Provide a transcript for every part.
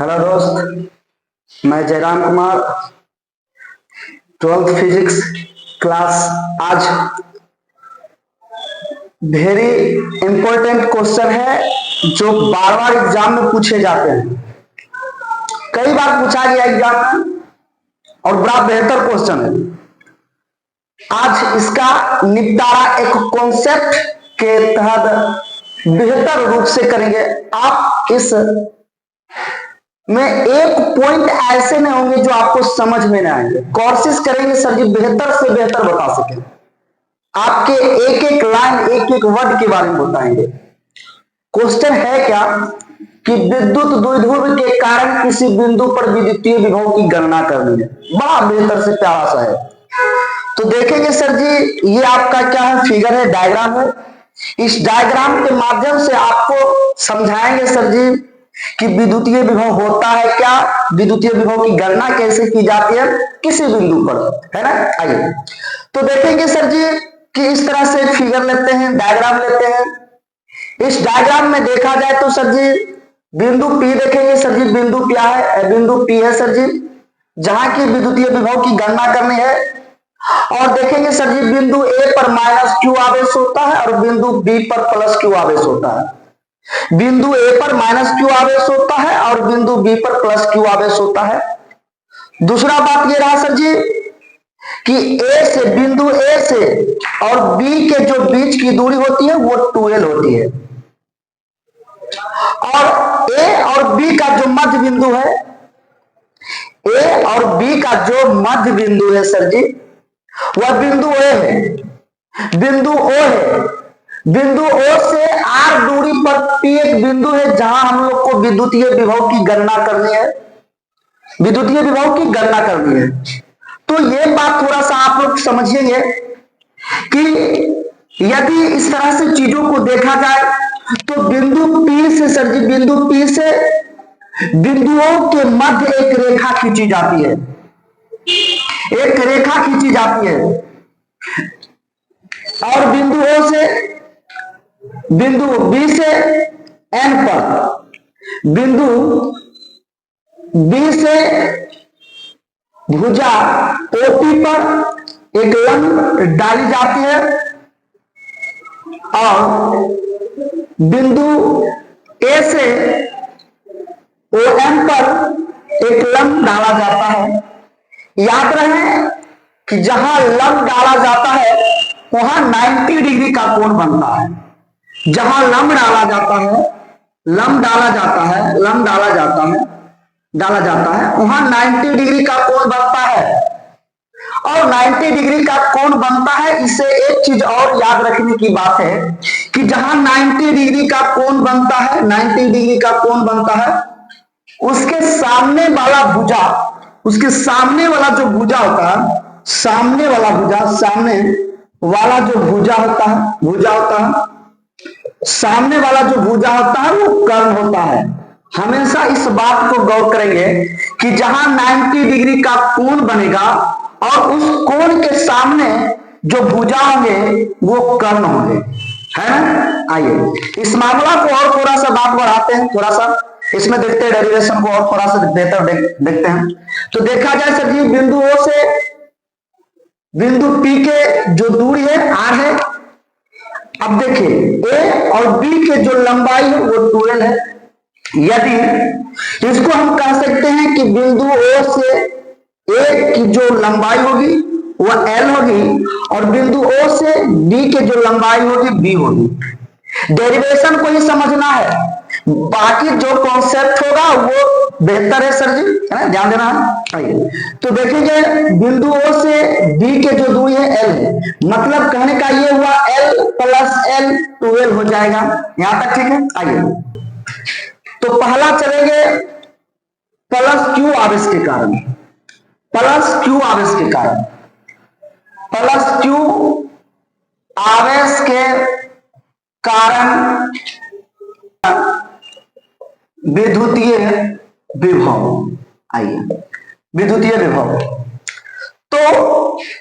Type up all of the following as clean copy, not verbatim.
Hello दोस्त, मैं Jairam Kumar. 12th physics class. आज वेरी इंपॉर्टेंट क्वेश्चन है जो बार बार एग्जाम में पूछे जाते हैं। कई बार पूछा गया एग्जाम में और बड़ा बेहतर क्वेश्चन है। आज इसका निपटारा एक कॉन्सेप्ट के तहत बेहतर रूप से करेंगे। आप इस में एक पॉइंट ऐसे नहीं होंगे जो आपको समझ में ना आएंगे। कोशिश करेंगे सर जी बेहतर से बेहतर बता सकें। आपके एक एक लाइन एक एक वर्ड के बारे में बताएंगे। क्वेश्चन है क्या कि विद्युत द्विध्रुव के कारण किसी बिंदु पर विद्युतीय विभव की गणना करनी है। बड़ा बेहतर से प्यारा सा है। तो देखेंगे सर जी, ये आपका क्या है, फिगर है, डायग्राम है। इस डायग्राम के माध्यम से आपको समझाएंगे सर जी कि विद्युतीय विभव होता है क्या, विद्युतीय विभव की गणना कैसे की जाती है किसी बिंदु पर, है ना। आइए तो देखेंगे सर जी कि इस तरह से फिगर लेते हैं, डायग्राम लेते हैं। इस डायग्राम में देखा जाए तो सर जी बिंदु P देखेंगे सर जी। बिंदु क्या है? बिंदु P है सर जी, जहां की विद्युतीय विभव की गणना करनी है। और देखेंगे सर जी बिंदु A पर -q आवेश होता है और बिंदु B पर +q आवेश होता है। बिंदु A पर -q आवेश होता है और बिंदु B पर +q आवेश होता है। दूसरा बात ये रहा सर जी कि बिंदु A से और B के जो बीच की दूरी होती है वो 2l होती है। और A और B का जो मध्य बिंदु है, A और B का जो मध्य बिंदु है सर जी, वह बिंदु O है। बिंदु O है। बिंदु O से R दूरी पर P एक बिंदु है जहां हम लोग को विद्युतीय विभव की गणना करनी है। विद्युतीय विभव की गणना करनी है। तो ये बात थोड़ा सा आप लोग समझिएंगे कि यदि इस तरह से चीजों को देखा जाए तो बिंदु P से सर जी, बिंदु P से बिंदुओं के मध्य एक रेखा खींची जाती है। एक रेखा खींची जाती है और बिंदु O से बिंदु B से N पर, बिंदु B से भुजा OP पर एक लंब डाली जाती है और बिंदु A से OM पर एक लंब डाला जाता है। याद रहे कि जहां लंब डाला जाता है वहां 90 डिग्री का कोण बनता है। जहां लंब डाला जाता है, लंब डाला जाता है, लंब डाला जाता है वहां 90 डिग्री का कोण बनता है। और 90 डिग्री का कोण बनता है, इससे एक चीज और याद रखने की बात है कि जहां 90 डिग्री का कोण बनता है, 90 डिग्री का कोण बनता है, उसके सामने वाला भुजा, उसके सामने वाला जो भुजा होता है, सामने वाला भुजा, सामने वाला जो भुजा होता है, भुजा होता है, सामने वाला जो भुजा होता है वो कर्ण होता है। हमेशा इस बात को गौर करेंगे कि जहां 90 डिग्री का कोण बनेगा और उस कोण के सामने जो भुजा होंगे वो कर्ण होंगे, है ना। आइए इस मामला को और थोड़ा सा बात बढ़ाते हैं, थोड़ा सा इसमें देखते हैं, डेरिवेशन को और थोड़ा सा बेहतर देखते हैं। तो देखा जाए सर जी बिंदु O से बिंदु P के जो दूरी है R है। अब देखिए A और B के जो लंबाई है वो 2l है। यदि इसको हम कह सकते हैं कि बिंदु O से A की जो लंबाई होगी वह l होगी और बिंदु O से B के जो लंबाई होगी B होगी। डेरिवेशन को ही समझना है, बाकी जो कॉन्सेप्ट होगा वो बेहतर है सर जी, है ना, ध्यान देना है। तो देखेंगे बिंदु O से B के जो दूरी है L है, मतलब कहने का ये हुआ L + L 2l हो जाएगा। यहां तक ठीक है। आइए तो पहला चलेंगे +q आवेश के कारण, +q आवेश के कारण, +q आवेश के कारण विद्युतीय विभव। आइए विद्युतीय विभव, तो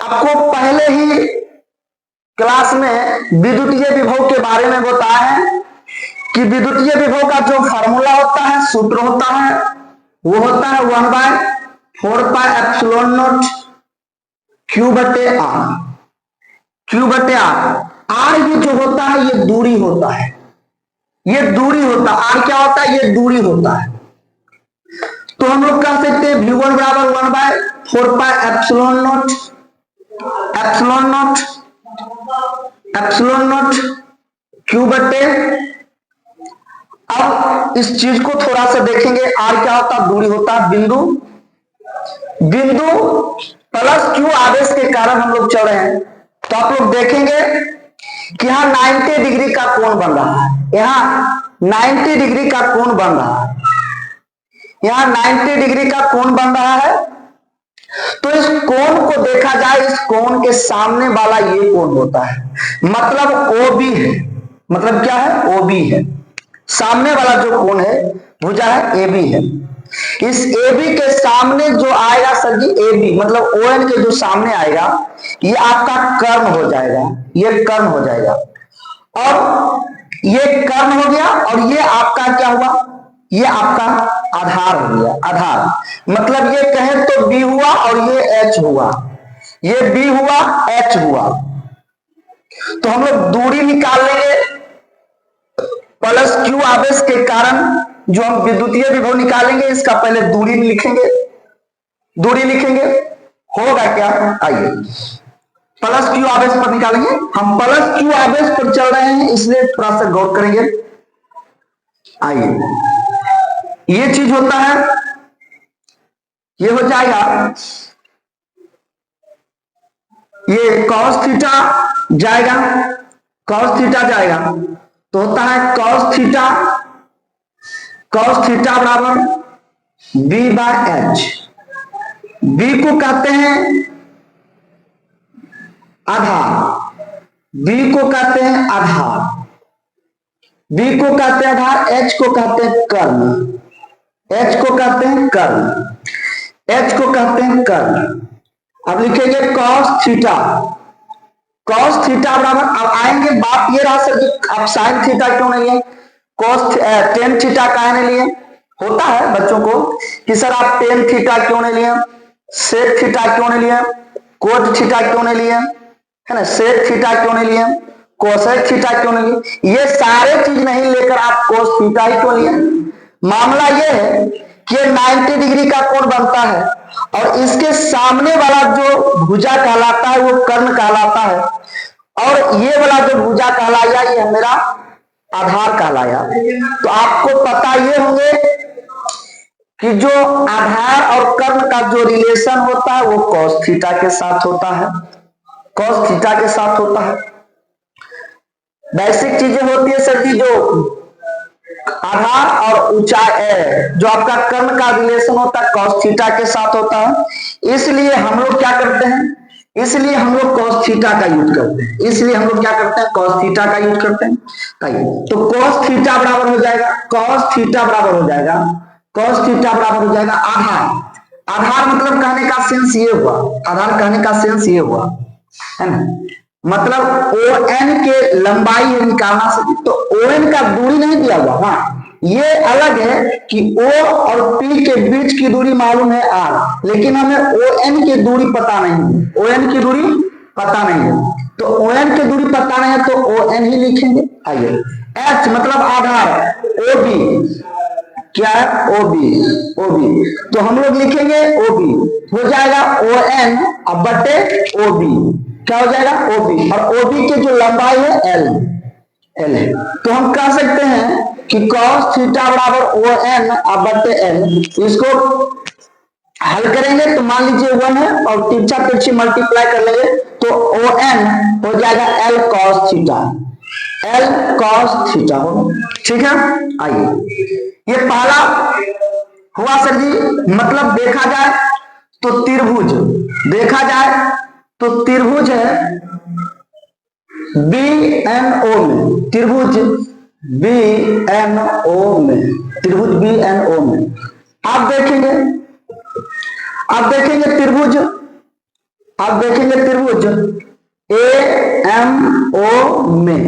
आपको पहले ही क्लास में विद्युतीय विभव के बारे में बताया है कि विद्युतीय विभव का जो फार्मूला होता है, सूत्र होता है वो होता है 1/4πε0 Q/r। Q/r, आर ये जो होता है ये दूरी होता है, ये दूरी होता है। आर क्या होता है? ये दूरी होता है। तो हम लोग कह सकते हैं V1 बराबर 1/4πε0 Q/। अब इस चीज को थोड़ा सा देखेंगे। आर क्या होता है? दूरी होता है। बिंदु प्लस क्यू आवेश के कारण हम लोग चल रहे हैं, तो आप लोग देखेंगे कि यहाँ 90 डिग्री का कोण बन रहा है। यहाँ 90 डिग्री का कोण बन रहा है। यहाँ 90 डिग्री का कोण बन रहा है। तो इस कोण को देखा जाए, इस कोण के सामने वाला ये कोण होता है, मतलब OB है। मतलब क्या है? OB है। सामने वाला जो कोण है भुजा है AB है। इस AB के सामने जो आएगा सर जी, AB मतलब ON के जो सामने आएगा, ये आपका कर्ण हो जाएगा। ये कर्ण हो जाएगा, और ये कर्ण हो गया, और ये आपका क्या हुआ? ये आपका आधार हो गया। आधार मतलब ये कहें तो B हुआ, और ये H हुआ। ये B हुआ, H हुआ। तो हम लोग दूरी निकाल लेंगे प्लस क्यू आवेश के कारण। जो हम विद्युतीय विभव निकालेंगे, इसका पहले दूरी लिखेंगे। दूरी लिखेंगे, होगा क्या? आइए प्लस क्यू आवेश पर निकालेंगे। हम प्लस क्यू आवेश पर चल रहे हैं, इसलिए थोड़ा सा गौर करेंगे। आइए, ये चीज होता है, ये हो जाएगा, ये cos थीटा जाएगा, cos थीटा जाएगा, तो होता है cos थीटा बराबर B/H। B को कहते हैं आधार, B को कहते हैं आधार, B को कहते हैं आधार, H को कहते हैं कर्ण, H को कहते हैं कर्ण, H को कहते हैं कर्ण। अब लिखेंगे cos थीटा बराबर, अब आएंगे बात ये रहा सर जी, अब sin थीटा क्यों नहीं है? tan थीटा काहे नहीं लिए? होता है बच्चों को कि सर आप tan थीटा क्यों नहीं लिए, sec थीटा क्यों नहीं लिए, cot थीटा क्यों नहीं लिए, है ना, sec थीटा क्यों नहीं लिए, cosec थीटा क्यों नहीं लिए? ये सारे चीज नहीं लेकर आप cos थीटा ही क्यों लिए? मामला ये है कि 90 डिग्री का कोण बनता है, और इसके सामने वाला जो भुजा कहलाता है वो कर्ण कहलाता है, और ये वाला जो भुजा कहलाया ये मेरा आधार कहलाया। तो आपको पता ये होंगे कि जो आधार और कर्ण का जो रिलेशन होता है वो cos थीटा के साथ होता है, cos थीटा के साथ होता है। बेसिक चीजें होती है सर जी, जो आधार और ऊंचाई, जो आपका कर्ण का रिलेशन होता है cos थीटा के साथ होता है। इसलिए हम लोग क्या करते हैं? इसलिए हम लोग cos थीटा का यूज करते हैं। इसलिए हम लोग क्या करते हैं? cos थीटा का यूज करते हैं। तो cos थीटा बराबर हो जाएगा, cos थीटा बराबर हो जाएगा, cos थीटा बराबर हो जाएगा आधार। आधार मतलब कहने का सेंस ये हुआ, आधार कहने का सेंस ये हुआ, है ना, मतलब ON के लंबाई निकालना से, तो ON का दूरी नहीं दिया हुआ। हाँ, ये अलग है कि O और P के बीच की दूरी मालूम है R, लेकिन हमें ON की दूरी पता नहीं है। ON की दूरी पता नहीं है, तो ON की दूरी पता नहीं है तो ON ही लिखेंगे। आइए, H मतलब आधार, OB क्या है? OB। तो हम लोग लिखेंगे OB, हो जाएगा ON अब बटे OB, क्या हो जाएगा? OB, और OB की जो लंबाई है L है। तो हम कह सकते हैं कि cos थीटा बराबर ON अब बटे L। इसको हल करेंगे तो मान लीजिए 1 है, और तिरछा तिरछी मल्टीप्लाई कर लेंगे तो ON हो जाएगा L cos theta, L cos theta हो। ठीक है, आइए, ये पहला हुआ सर जी। मतलब देखा जाए तो त्रिभुज, देखा जाए तो त्रिभुज है BNO में, त्रिभुज BNO में, त्रिभुज BNO में आप देखेंगे, आप देखेंगे त्रिभुज, आप देखेंगे त्रिभुज AMO में,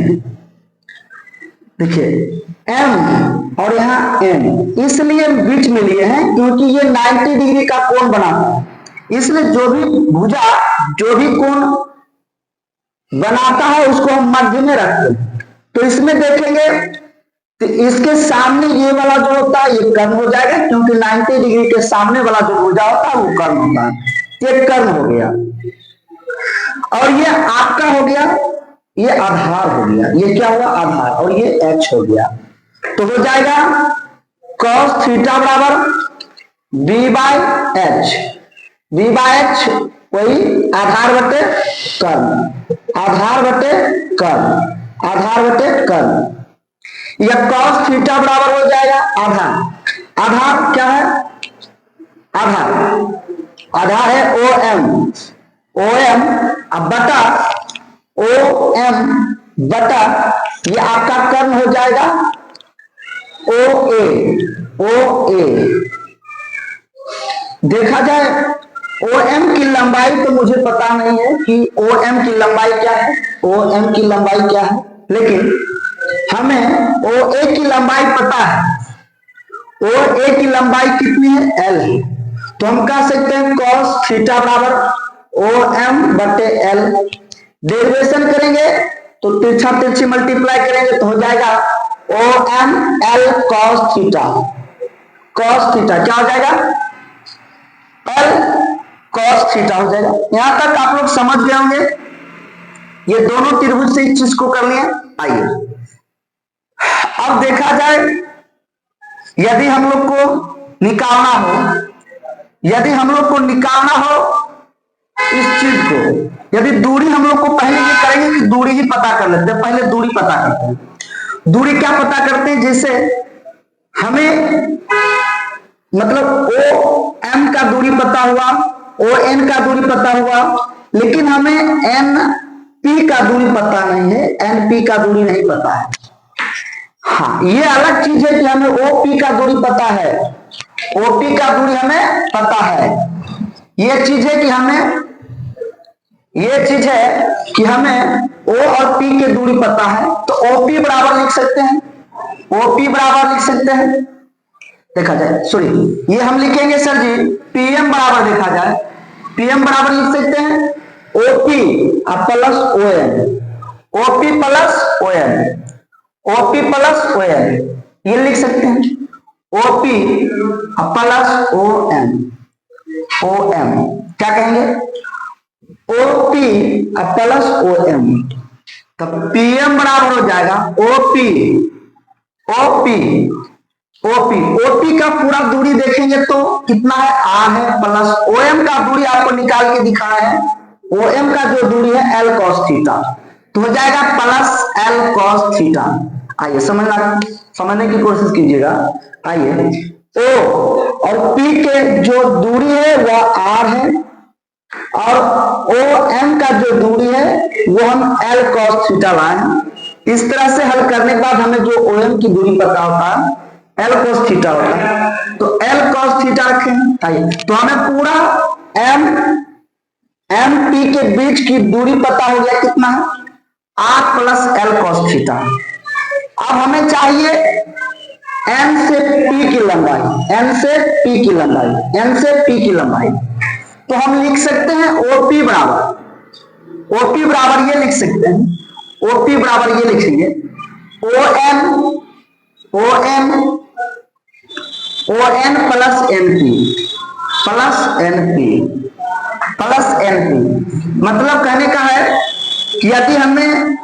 देखिए एम और यहाँ एन, इसलिए बीच में लिए हैं क्योंकि ये 90 डिग्री का कोण बनाता है, इसलिए जो भी भुजा जो भी कोण बनाता है उसको हम मध्य में रखते हैं। तो इसमें देखेंगे तो इसके सामने ये वाला जो होता है ये कर्ण हो जाएगा, क्योंकि 90 डिग्री के सामने वाला जो भुजा होता है वो कर्ण होता है, ये कर्ण हो गया। और ये आपका हो गया, ये आधार हो गया, ये क्या हुआ आधार, और ये एच हो गया। तो हो जाएगा cos थीटा बराबर B by H, B by H वही आधार बटे कर्ण, आधार बटे कर्ण, आधार बटे कर्ण। यह cos थीटा बराबर हो जाएगा आधार, आधार क्या है आधार, आधार है ओ एम, ओ एम अब बटा ओ एम बटा ये आपका कर्ण हो जाएगा ओ ए, ओ ए। देखा जाए ओ एम की लंबाई तो मुझे पता नहीं है कि ओ एम की लंबाई क्या है, ओ एम की लंबाई क्या है, लेकिन हमें ओ ए की लंबाई पता है, ओ ए की लंबाई कितनी है एल है। तो हम कह सकते हैं cos थीटा बराबर ओ एम बटे एल, डेरिवेशन करेंगे तो तिरछा तिरछी मल्टीप्लाई करेंगे तो हो जाएगा O M L cos theta, cos theta क्या हो जाएगा एल cos थीटा हो जाएगा। यहां तक आप लोग समझ गए होंगे, ये दोनों त्रिभुज से इस चीज को कर लिए। आइए अब देखा जाए यदि हम लोग को निकालना हो, यदि हम लोग को निकालना हो इस चीज को, यदि दूरी हम लोग को पहले ये करेंगे कि दूरी ही पता कर लेते हैं, पहले दूरी पता करते हैं। दूरी क्या पता करते हैं, जैसे हमें मतलब ओ एम का दूरी पता हुआ, ओ एन का दूरी पता हुआ, लेकिन हमें एन पी का दूरी पता नहीं है, एन पी का दूरी नहीं पता है। हाँ ये अलग चीज है कि हमें ओ पी का दूरी पता है, ओ पी का दूरी हमें पता है। ये चीज है कि हमें, ये चीज है कि हमें O और P की दूरी पता है, तो OP बराबर लिख सकते हैं, OP बराबर लिख सकते हैं। देखा जाए सॉरी ये हम लिखेंगे सर जी PM बराबर, देखा जाए PM बराबर लिख सकते हैं OP plus ON, OP plus ON, OP plus ON ये लिख सकते हैं, OP प्लस ON, OM क्या कहेंगे OP प्लस OM, तब PM बराबर हो जाएगा OP, OP, OP, OP का पूरा दूरी देखेंगे तो कितना है R है, प्लस OM का दूरी आपको निकाल के दिखाया है, OM का जो दूरी है L cos थीटा, तो हो जाएगा प्लस L cos थीटा। आइए समझने की कोशिश कीजिएगा। आइए O और P के जो दूरी है वह R है, और ओ एम का जो दूरी है वो हम एल cos थीटा लाए। इस तरह से हल करने के बाद हमें जो ओ एम की दूरी पता होता है एल cos थीटा होता है, तो एल cos थीटा रखें। आइए तो हमें पूरा एम एम पी के बीच की दूरी पता हो गया, कितना है R plus L cos theta. अब हमें चाहिए एन से पी की लंबाई, एन से पी की लंबाई, एन से पी की लंबाई, तो हम लिख सकते हैं OP बराबर, OP बराबर ये लिख सकते हैं, OP बराबर ये लिखेंगे ON, ON, ON plus NP, plus NP, plus NP। मतलब कहने का है कि यदि हमें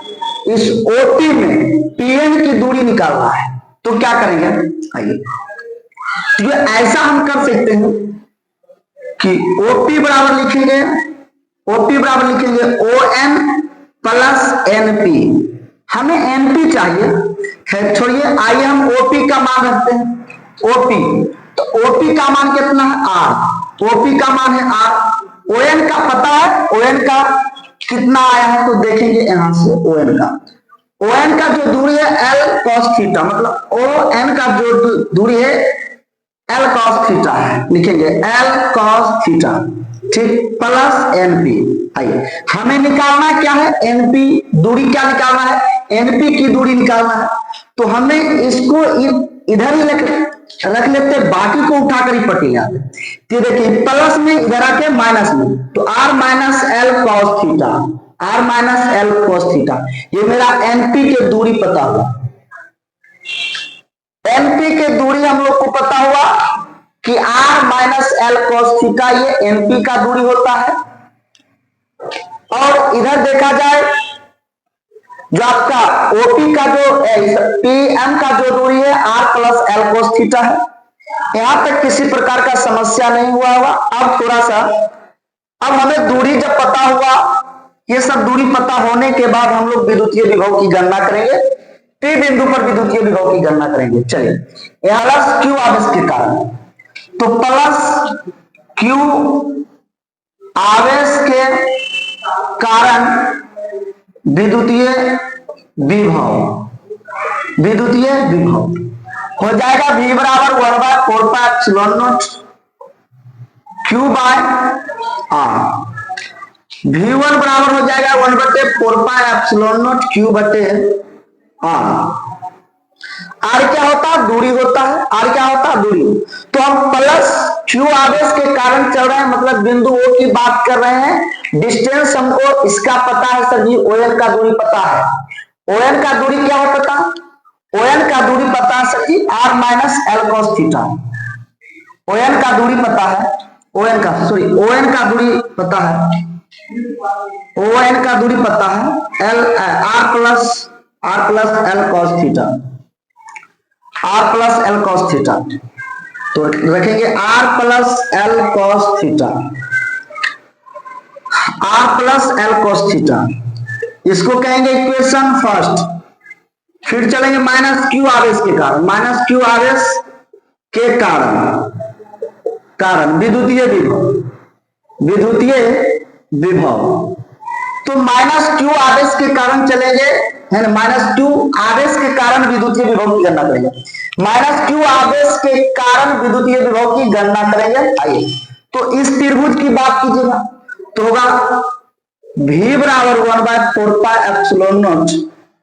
इस OP में PN की दूरी निकालना है तो क्या करेंगे, आइए तो ऐसा हम कर सकते हैं कि OP बराबर लिखेंगे, OP बराबर लिखेंगे ON प्लस NP, हमें NP चाहिए, खैर छोड़िए, आइए हम OP का मान रखते हैं, OP, तो OP का मान कितना है R, OP का मान है R, ON का पता है, ON का कितना आया है तो देखेंगे यहां से ON का, ON का जो दूरी है L cos थीटा, मतलब ON का जो दूरी है L cos थीटा है, लिखेंगे L cos थीटा, ठीक, प्लस NP। आइए हमें निकालना क्या है NP, दूरी क्या निकालना है एनपी की दूरी निकालना है, तो हमें इसको इधर ही रख लेते, बाकी को उठाकर ही पट्टी ले आते। तो देखिए प्लस में इधर आके माइनस में, तो R minus L cos theta, R minus L cos theta, ये मेरा एनपी के दूरी पता हुआ। एनपी के दूरी हम लोग को पता हुआ कि R minus L cos theta ये एनपी का दूरी होता है। और इधर देखा जाए जो आपका ओपी का जो पीएम का जो दूरी है R plus L cos theta है। यहां तक किसी प्रकार का समस्या नहीं हुआ होगा। अब थोड़ा सा, अब हमें दूरी जब पता हुआ, ये सब दूरी पता होने के बाद हम लोग विद्युतीय विभव की गणना करेंगे, पी बिंदु पर विद्युतीय विभव की गणना करेंगे। चलिए, प्लस क्यू आवेश के कारण, तो प्लस क्यू आवेश के कारण विद्युतीय विभव, विद्युतीय विभव हो जाएगा V बराबर 1/4πε0 Q बाय R। V1 बराबर हो जाएगा 1/4πε0 Q बटे R। R क्या होता है? दूरी होता है। R क्या होता है? दूरी। तो हम प्लस Q आवेश के कारण चल रहे हैं, मतलब बिंदु O की बात कर रहे हैं। डिस्टेंस हमको इसका पता है सर जी, ON का दूरी पता है। ON का दूरी क्या है पता? ON का दूरी पता है sir ji, R minus L cos theta. ON का दूरी पता है, ON का दूरी पता है, ON का दूरी पता है R plus L cos theta, R plus L cos theta. तो रखेंगे R plus L cos theta, R plus L cos theta, इसको कहेंगे इक्वेशन फर्स्ट। फिर चलेंगे माइनस क्यू आवेश के कारण, माइनस क्यू आवेश के कारण विद्युतीय विभव, विद्युतीय विभव। तो माइनस क्यू आवेश के कारण चलेंगे, है ना, माइनस क्यू आवेश के कारण विद्युतीय विभव की गणना करेंगे। माइनस क्यू आवेश के कारण विद्युतीय विभव की गणना करेंगे। आइए, तो इस त्रिभुज की बात कीजिएगा तो होगा V बराबर 1/4πε0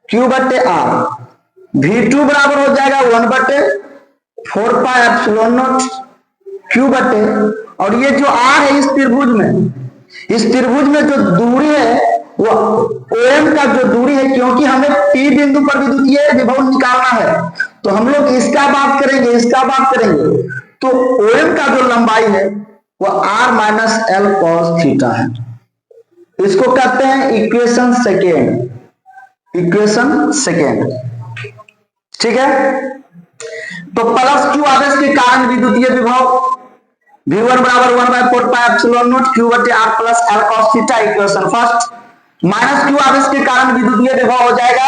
Q बटे R। V2 बराबर हो जाएगा 1/4πε0 Q बटे, और ये जो R है इस त्रिभुज में जो दूरी है वो OM का जो दूरी है, क्योंकि हमें P बिंदु पर विद्युतीय विभव निकालना है, तो हम लोग इसका बात करेंगे। तो OM का जो लंबाई है वो R minus L cos theta है। इसको कहते हैं इक्वेशन सेकेंड, ठीक है। तो प्लस क्यू आवेश के कारण विद्युतीय विभव V1 बराबर 1/4πε0 Q बटे R plus L cos theta, equation first. Minus Q आवेश के कारण विद्युतीय विभव हो जाएगा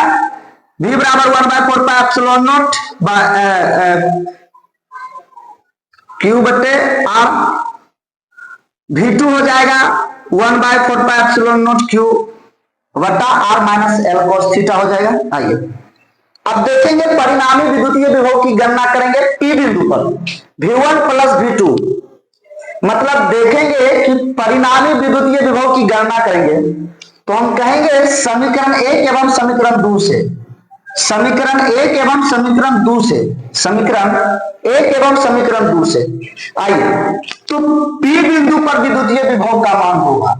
V बराबर 1/4πε0 Q बटे R। V2 हो जाएगा 1/4πε0 Q बटा R minus L cos theta हो जाएगा। आइए अब देखेंगे परिणामी विद्युतीय विभव की गणना करेंगे P बिंदु पर, V1 प्लस V2, मतलब देखेंगे कि परिणामी विद्युतीय विभव की गणना करेंगे तो हम कहेंगे समीकरण 1 एवं समीकरण 2 से, समीकरण 1 एवं समीकरण 2 से। आइए, तो P बिंदु पर विद्युतीय विभव का मान होगा,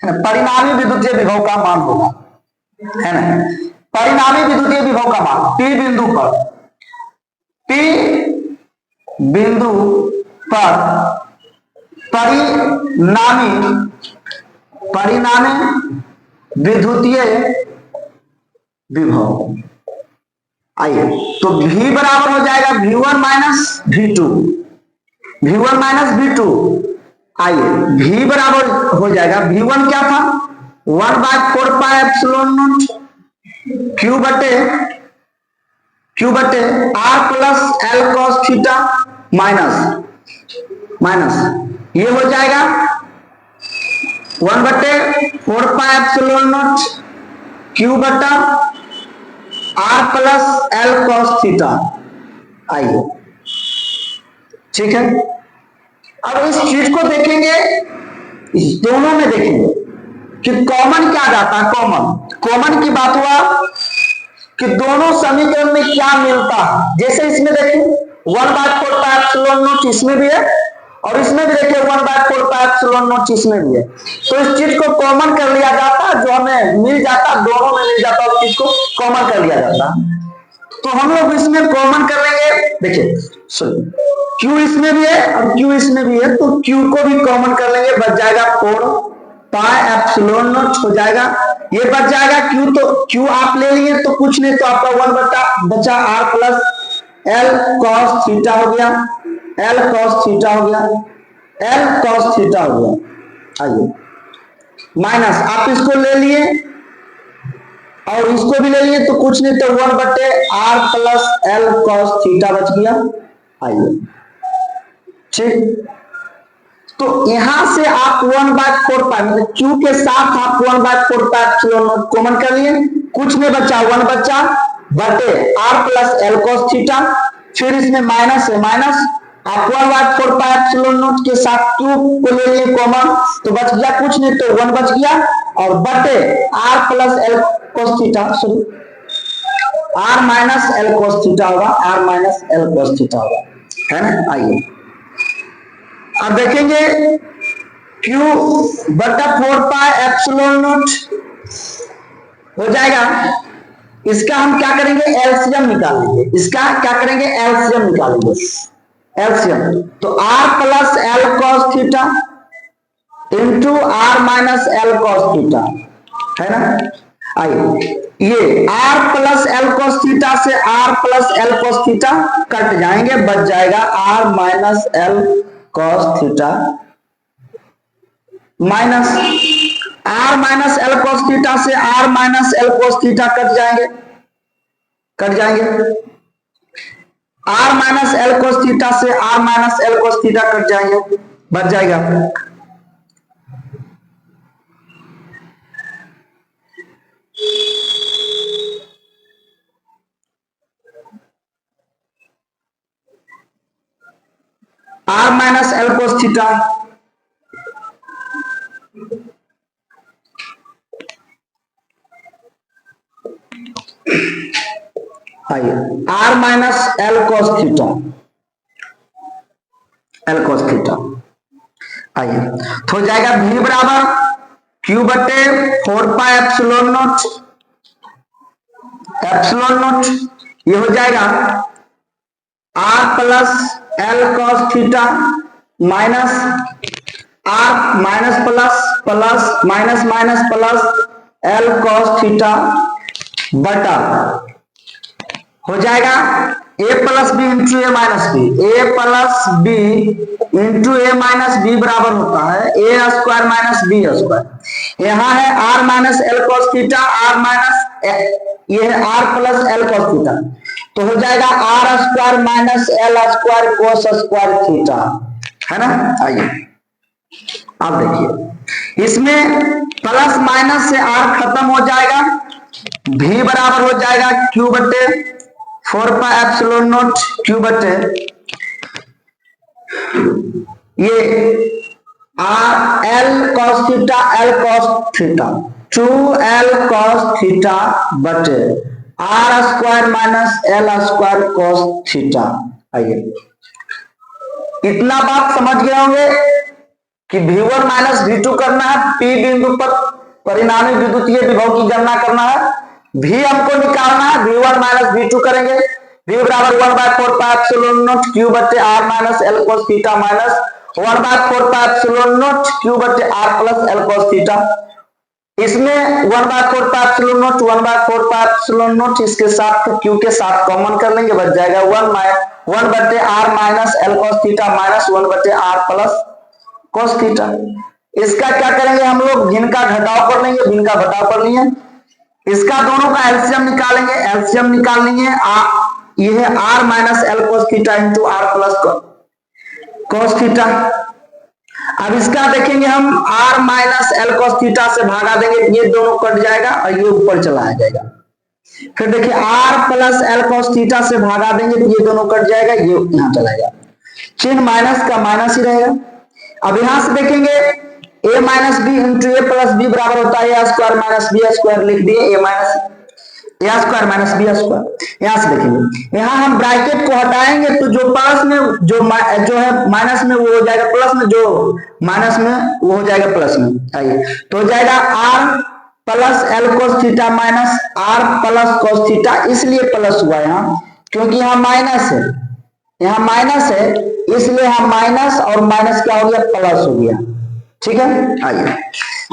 है ना, परिणामी विद्युतीय विभव का मान होगा, है ना, परिणामी विद्युतीय विभव का मान P बिंदु पर परिणामी विद्युतीय विभव। आइए, तो V बराबर हो जाएगा V1 माइनस V2। आइए, V बराबर हो जाएगा, V1 क्या था 1/4πε0 Q बटे R plus L cos theta minus ये हो जाएगा 1/4πε0 Q बटा R plus L cos theta. आइए, ठीक है। अब इस चीज को देखेंगे, इस दोनों में देखेंगे कि कॉमन क्या जाता है। कॉमन की बात हुआ कि दोनों समीकरण में क्या मिलता है। जैसे इसमें देखिए 1/4 इसमें भी है और इसमें भी देखिए 1/4 इसमें भी है। तो इस चीज को कॉमन कर लिया जाता है, जो हमें मिल जाता, दोनों में मिल जाता, उस चीज को कॉमन कर लिया जाता। तो हम लोग इसमें कॉमन कर लेंगे। देखिए Q इसमें भी है और Q इसमें भी है, तो Q को भी कॉमन कर लेंगे, बच जाएगा 4πε0 हो जाएगा। ये बच जाएगा Q, तो Q आप ले लिए तो कुछ नहीं, तो आपका 1 बचा R plus L cos theta हो गया, L cos थीटा हो गया, L cos थीटा हो गया। आइए माइनस आप इसको ले लिए और इसको भी ले लिए तो कुछ नहीं, तो 1/R plus L cos theta बच गया। आइए ठीक, तो यहां से आप 1/4 मतलब Q के साथ आप 1/4 कॉमन कर लिए, कुछ नहीं बचा, 1 बचा बटे R plus L cos theta, फिर इसमें माइनस है, माइनस आप 1/4 के साथ Q को ले लिए कॉमन, तो बच गया कुछ नहीं, तो 1 बच गया और बटे R plus L cos theta, sorry R minus L cos theta होगा, R minus L cos theta होगा, है ना। आइए अब देखेंगे Q बटा 4πε0 हो जाएगा। इसका हम क्या करेंगे, एलसीएम निकालेंगे, इसका क्या करेंगे, एलसीएम निकालेंगे, एलसीएम। तो R plus L cos theta into R minus L cos theta, है ना। आइए ये R plus L cos theta से R plus L cos theta cut जाएंगे, बच जाएगा R minus L cos theta minus R minus L cos theta से R minus L cos theta cut जाएंगे, कट जाएंगे। R minus L cos theta से R minus L cos theta cut जाएंगे, बच जाएगा R minus L cos theta. आइए R minus L cos theta, L cos theta. आइए तो हो जाएगा V बराबर Q बटे 4πε0 ε0, ये हो जाएगा R plus L cos theta minus R minus plus plus minus minus plus L cos theta बटा हो जाएगा A plus B into A minus B, A plus B into A minus B बराबर होता है A square minus B square. यहाँ है R minus L cos theta, R minus ये है R plus L cos theta, तो हो जाएगा R square minus L square cos square theta, है ना। आइए अब देखिए इसमें प्लस माइनस से R खत्म हो जाएगा, V बराबर हो जाएगा Q बटे 4πε0 Q बटे ये L cos theta L cos theta 2L cos theta बटे R square minus L square cos theta. आइए इतना बात समझ गए होंगे कि V1 माइनस V2 करना है, P बिंदु पर परिणामी विद्युतीय विभव की गणना करना है, V हमको निकालना है, V1 माइनस V2 करेंगे, V बराबर 1/4πε0 Q बटे R minus L cos theta minus 1/4πε0 Q बटे R plus L cos theta. इसमें 1/4πε0 इसके साथ Q के साथ कॉमन कर लेंगे, बच जाएगा 1 बटे R minus L cos theta minus 1 बटे R प्लस cos थीटा। इसका क्या करेंगे हम लोग, भिन्न का घटाव कर लेंगे, भिन्न का घटाव कर लिए, इसका दोनों का एलसीएम निकालेंगे, एलसीएम निकाल लेंगे, ये है R minus L cos theta into R plus cos theta. अब इसका देखेंगे हम R minus L cos theta से भागा देंगे, ये दोनों कट जाएगा और ये ऊपर चला जाएगा। फिर देखिए R plus L cos theta से भागा देंगे तो ये दोनों कट जाएगा, ये यहां चला जाएगा, चिन्ह माइनस का माइनस ही रहेगा। अब यहां से देखेंगे a minus B into A plus B बराबर होता है a square minus B square, लिख दिए a minus, A square minus B square. यहां से देखेंगे, यहां हम ब्रैकेट को हटाएंगे तो जो प्लस में जो है माइनस में वो हो जाएगा प्लस में, जो माइनस में वो हो जाएगा प्लस में। आइए तो हो जाएगा R plus L cos theta minus R plus cos theta. इसलिए प्लस हुआ यहाँ क्योंकि यहाँ माइनस है, यहाँ माइनस है, इसलिए यहाँ माइनस और माइनस क्या हो गया, प्लस हो गया। ठीक है, आइए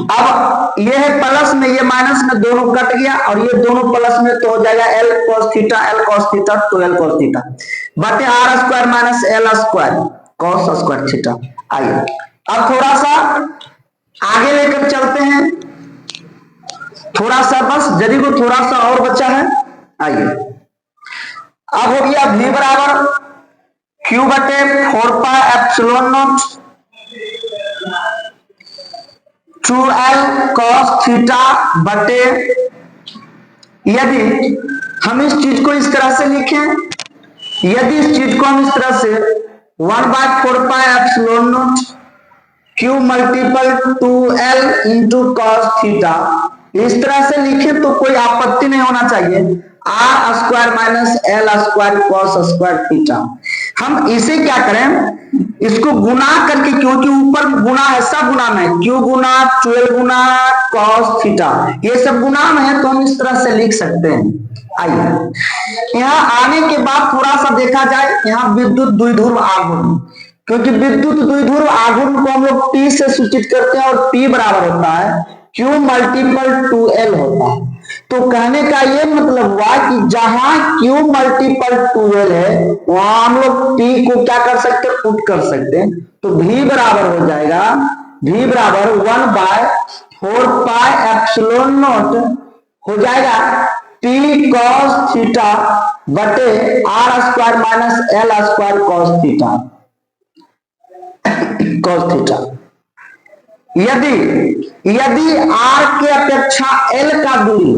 अब ये है प्लस में, ये माइनस में, दोनों कट गया और ये दोनों प्लस में, तो हो जाएगा L cos theta L cos theta, तो एल कोस थीटा बटे R square minus L square cos square theta. आइए अब थोड़ा सा आगे लेकर चलते हैं, थोड़ा सा बस जरी को थोड़ा सा और बचा है। आइए अब हो गया v बराबर क्यू बटे 4 pi epsilon not 2l cos theta बटे, यदि हम इस चीज को इस तरह से लिखें, यदि इस चीज को हम इस तरह से 1/4 pi epsilon not q multiple 2l into cos theta इस तरह से लिखें तो कोई आपत्ति नहीं होना चाहिए। R square minus L square cos square theta. हम इसे क्या करें, इसको गुना करके, क्योंकि ऊपर गुना है, सब गुना में क्यू गुना 12 गुना कॉस थीटा, ये सब गुना में है, तो हम इस तरह से लिख सकते हैं। आइए यहाँ आने के बाद थोड़ा सा देखा जाए, यहाँ विद्युत द्विध्रुव आघूर्ण, क्योंकि विद्युत द्विध्रुव आघूर्ण को हम लोग P से सूचित करते हैं और P बराबर होता है Q मल्टीपल 2L होता है। तो कहने का ये मतलब हुआ कि जहां Q मल्टीपल 2L है वहां हम लोग P को क्या कर सकते हैं, पुट कर सकते हैं। तो V बराबर हो जाएगा, V बराबर 1/4 पाई एप्सिलॉन नॉट हो जाएगा P cos थीटा बटे R square minus L square cos theta cos theta. यदि R के अपेक्षा L का दूरी,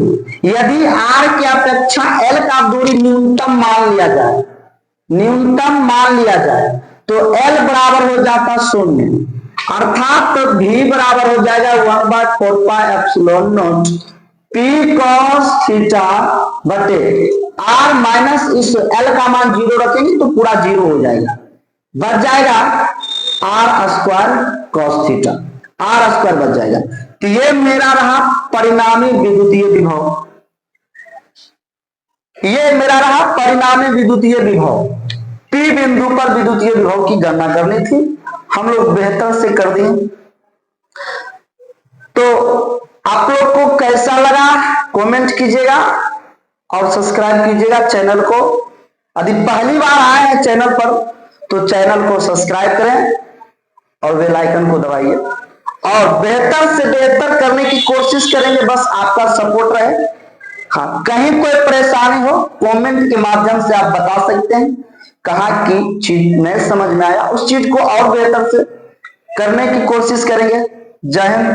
यदि R के अपेक्षा L का दूरी न्यूनतम मान लिया जाए, न्यूनतम मान लिया जाए तो L बराबर हो जाता 0, अर्थात तो V बराबर हो जाएगा 1/4 pi epsilon not P cos theta बटे R माइनस इस L का मान 0 रखेंगे तो पूरा 0 हो जाएगा, बच जाएगा R square cos theta, R square बच जाएगा। तो ये मेरा रहा परिणामी विद्युतीय विभव, ये मेरा रहा परिणामी विद्युतीय विभव। P बिंदु पर विद्युतीय विभव की गणना करनी थी, हम लोग बेहतर से कर दिए। तो आप लोग को कैसा लगा कमेंट कीजिएगा और सब्सक्राइब कीजिएगा चैनल को। यदि पहली बार आए हैं चैनल पर तो चैनल को सब्सक्राइब करें और बेल आइकन को दबाइए और बेहतर से बेहतर करने की कोशिश करेंगे, बस आपका सपोर्ट रहे। हाँ, कहीं कोई परेशानी हो कमेंट के माध्यम से आप बता सकते हैं, कहा कि चीज नहीं समझ में आया, उस चीज को और बेहतर से करने की कोशिश करेंगे। जय हिंद।